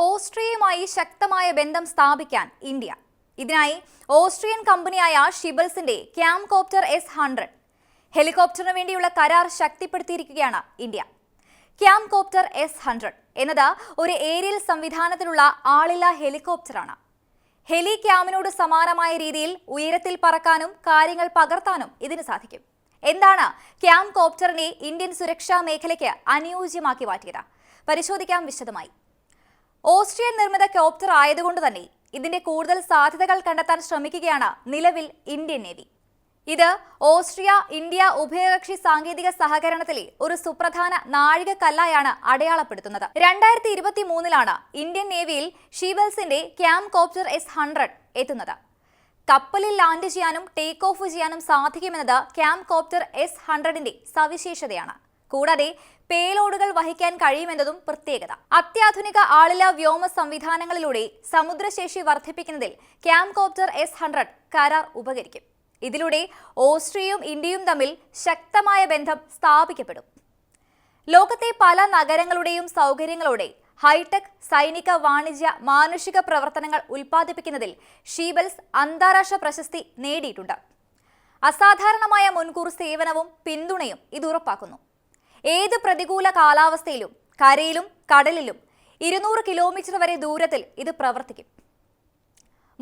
ഓസ്ട്രിയയുമായി ശക്തമായ ബന്ധം സ്ഥാപിക്കാൻ ഇന്ത്യ. ഇതിനായി ഓസ്ട്രിയൻ കമ്പനിയായ ഷിബൽസിന്റെ ക്യാംകോപ്റ്റർ S-100 ഹെലികോപ്റ്ററിന് വേണ്ടിയുള്ള കരാർ ശക്തിപ്പെടുത്തിയിരിക്കുകയാണ് ഇന്ത്യ. ക്യാംകോപ്റ്റർ S-100 എന്നത് ഒരു ഏരിയൽ സംവിധാനത്തിലുള്ള ആളില്ലാ ഹെലികോപ്റ്ററാണ്. ഹെലി ക്യാമിനോട് സമാനമായ രീതിയിൽ ഉയരത്തിൽ പറക്കാനും കാര്യങ്ങൾ പകർത്താനും ഇതിന് സാധിക്കും. എന്താണ് ക്യാംകോപ്റ്ററിനെ ഇന്ത്യൻ സുരക്ഷാ മേഖലയ്ക്ക് അനുയോജ്യമാക്കി മാറ്റിയത്? പരിശോധിക്കാം വിശദമായി. ഓസ്ട്രിയൻ നിർമ്മിത കോപ്റ്റർ ആയതുകൊണ്ട് തന്നെ ഇതിന്റെ കൂടുതൽ സാധ്യതകൾ കണ്ടെത്താൻ ശ്രമിക്കുകയാണ് നിലവിൽ ഇന്ത്യൻ നേവി. ഇത് ഓസ്ട്രിയ ഇന്ത്യ ഉഭയകക്ഷി സാങ്കേതിക സഹകരണത്തിലെ ഒരു സുപ്രധാന നാഴികക്കല്ലായാണ് അടയാളപ്പെടുത്തുന്നത്. 2023 ഇന്ത്യൻ നേവിയിൽ ഷീബൽസിന്റെ ക്യാംകോപ്റ്റർ S-100 എത്തുന്നത്. കപ്പലിൽ ലാൻഡ് ചെയ്യാനും ടേക്ക് ഓഫ് ചെയ്യാനും സാധിക്കുമെന്നത് ക്യാംകോപ്റ്റർ S-100ന്റെ സവിശേഷതയാണ്. കൂടാതെ പേലോഡുകൾ വഹിക്കാൻ കഴിയുമെന്നതും പ്രത്യേകത. അത്യാധുനിക ആളില്ലാ വ്യോമ സംവിധാനങ്ങളിലൂടെ സമുദ്രശേഷി വർദ്ധിപ്പിക്കുന്നതിൽ ക്യാംകോപ്റ്റർ S-100 കരാർ ഉപകരിക്കും. ഇതിലൂടെ ഓസ്ട്രിയയും ഇന്ത്യയും തമ്മിൽ ശക്തമായ ബന്ധം സ്ഥാപിക്കപ്പെടും. ലോകത്തെ പല നഗരങ്ങളുടെയും സൗകര്യങ്ങളോടെ ഹൈടെക് സൈനിക വാണിജ്യ മാനുഷിക പ്രവർത്തനങ്ങൾ ഉൽപ്പാദിപ്പിക്കുന്നതിൽ ഷീബൽസ് അന്താരാഷ്ട്ര പ്രശസ്തി നേടിയിട്ടുണ്ട്. അസാധാരണമായ മുൻകൂർ സേവനവും പിന്തുണയും ഇത് ഉറപ്പാക്കുന്നു. ഏത് പ്രതികൂല കാലാവസ്ഥയിലും കരയിലും കടലിലും 200 കിലോമീറ്റർ വരെ ദൂരത്തിൽ ഇത് പ്രവർത്തിക്കും.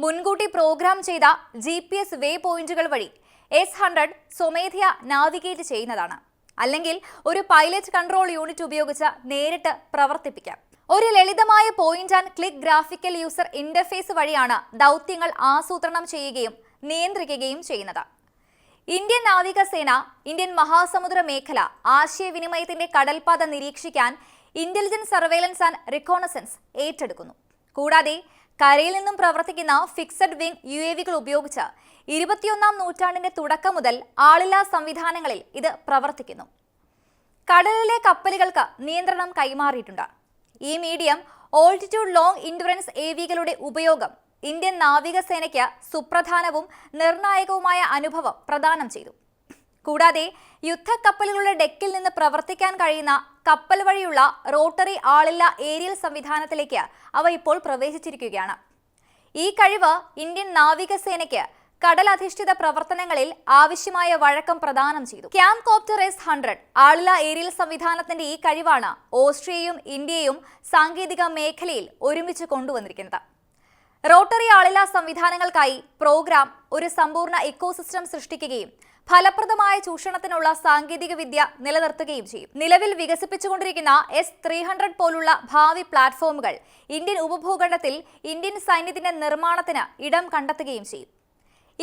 മുൻകൂട്ടി പ്രോഗ്രാം ചെയ്ത GPS വേ പോയിന്റുകൾ വഴി S-100 സ്വമേധയാ നാവിഗേറ്റ് ചെയ്യുന്നതാണ്. അല്ലെങ്കിൽ ഒരു പൈലറ്റ് കൺട്രോൾ യൂണിറ്റ് ഉപയോഗിച്ച് നേരിട്ട് പ്രവർത്തിപ്പിക്കാം. ഒരു ലളിതമായ point and click graphical user interface വഴിയാണ് ദൗത്യങ്ങൾ ആസൂത്രണം ചെയ്യുകയും നിയന്ത്രിക്കുകയും ചെയ്യുന്നത്. ഇന്ത്യൻ നാവികസേന ഇന്ത്യൻ മഹാസമുദ്ര മേഖല ആശയവിനിമയത്തിന്റെ കടൽപാത നിരീക്ഷിക്കാൻ ഇന്റലിജൻസ് സർവൈലൻസ് ആൻഡ് റിക്കോണസൻസ് ഏറ്റെടുക്കുന്നു. കൂടാതെ കരയിൽ നിന്നും പ്രവർത്തിക്കുന്ന ഫിക്സഡ് വിംഗ് UAVകൾ ഉപയോഗിച്ച് 21ാം നൂറ്റാണ്ടിന്റെ തുടക്കം മുതൽ ആളില്ലാ സംവിധാനങ്ങളിൽ ഇത് പ്രവർത്തിക്കുന്നു. കടലിലെ കപ്പലുകൾക്ക് നിയന്ത്രണം കൈമാറിയിട്ടുണ്ട്. ഈ മീഡിയം ഓൾട്ടിറ്റ്യൂഡ് ലോങ് ഇൻഡുറൻസ് AVകളുടെ ഉപയോഗം ഇന്ത്യൻ നാവികസേനയ്ക്ക് സുപ്രധാനവും നിർണായകവുമായ അനുഭവം പ്രദാനം ചെയ്തു. കൂടാതെ യുദ്ധക്കപ്പലുകളുടെ ഡെക്കിൽ നിന്ന് പ്രവർത്തിക്കാൻ കഴിയുന്ന കപ്പൽ വഴിയുള്ള റോട്ടറി ആളില്ലാ ഏരിയൽ സംവിധാനത്തിലേക്ക് അവ ഇപ്പോൾ പ്രവേശിച്ചിരിക്കുകയാണ്. ഈ കഴിവ് ഇന്ത്യൻ നാവികസേനയ്ക്ക് കടലധിഷ്ഠിത പ്രവർത്തനങ്ങളിൽ ആവശ്യമായ വഴക്കം പ്രദാനം ചെയ്തു. ക്യാംകോപ്റ്റർ S-100 ആളില്ലാ ഏരിയൽ സംവിധാനത്തിന്റെ ഈ കഴിവാണ് ഓസ്ട്രിയയും ഇന്ത്യയും സാങ്കേതിക മേഖലയിൽ ഒരുമിച്ച് കൊണ്ടുവന്നിരിക്കുന്നത്. റോട്ടറി ആളില്ലാ സംവിധാനങ്ങൾക്കായി പ്രോഗ്രാം ഒരു സമ്പൂർണ്ണ ഇക്കോസിസ്റ്റം സൃഷ്ടിക്കുകയും ഫലപ്രദമായ ചൂഷണത്തിനുള്ള സാങ്കേതിക വിദ്യ നിലനിർത്തുകയും ചെയ്യും. നിലവിൽ വികസിപ്പിച്ചുകൊണ്ടിരിക്കുന്ന S-300 പോലുള്ള ഭാവി പ്ലാറ്റ്ഫോമുകൾ ഇന്ത്യൻ ഉപഭൂഖണ്ഡത്തിൽ ഇന്ത്യൻ സൈന്യത്തിന്റെ നിർമ്മാണത്തിന് ഇടം കണ്ടെത്തുകയും ചെയ്യും.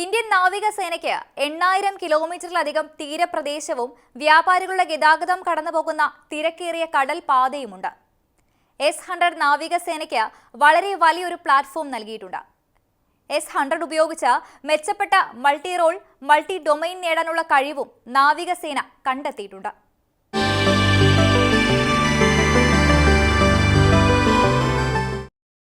ഇന്ത്യൻ നാവികസേനയ്ക്ക് 8000 കിലോമീറ്ററിലധികം തീരപ്രദേശവും വ്യാപാരികളുടെ ഗതാഗതം കടന്നുപോകുന്ന തിരക്കേറിയ കടൽ പാതയുമുണ്ട്. S-100 നാവികസേനയ്ക്ക് വളരെ വലിയൊരു പ്ലാറ്റ്ഫോം നൽകിയിട്ടുണ്ട്. S-100 ഉപയോഗിച്ച് മെച്ചപ്പെട്ട മൾട്ടി റോൾ മൾട്ടി ഡൊമൈൻ നേടാനുള്ള കഴിവും നാവികസേന കണ്ടെത്തിയിട്ടുണ്ട്.